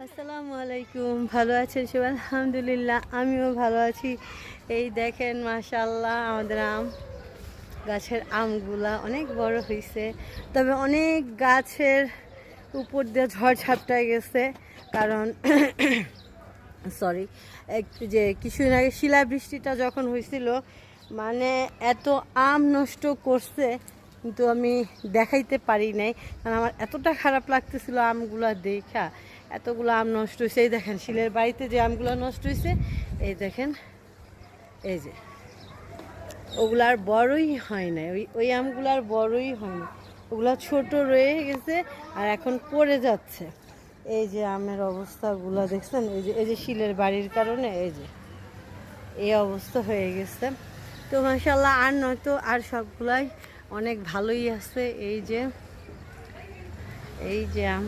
আসসালামু আলাইকুম। ভালো আছেন সবাই? আলহামদুলিল্লাহ আমিও ভালো আছি। এই দেখেন মাশাআল্লাহ আমাদের আম গাছের আমগুলা অনেক বড় হয়েছে, তবে অনেক গাছের উপর দিয়ে ঝড় ঝাপটায় গেছে। কারণ সরি, যে কিছুদিন আগে শিলাবৃষ্টিটা যখন হয়েছিল, মানে এত আম নষ্ট করছে, কিন্তু আমি দেখাইতে পারি নাই। কারণ আমার এতটা খারাপ লাগতেছিল আমগুলা দেখা, এতগুলো আম নষ্ট হয়েছে। এই দেখেন শিলের বাড়িতে যে আমগুলো নষ্ট হয়েছে, এই দেখেন, এই যে ওগুলার বড়ই হয় না, ওই ওই আমগুলার বড়ই হয় না, ওগুলা ছোট রয়ে গেছে আর এখন পড়ে যাচ্ছে। এই যে আমের অবস্থাগুলো দেখছেন, এই যে শিলের বাড়ির কারণে এই অবস্থা হয়ে গেছে। তো মাশাআল্লাহ আর নয়তো আর সবগুলাই অনেক ভালোই আছে। এই যে আম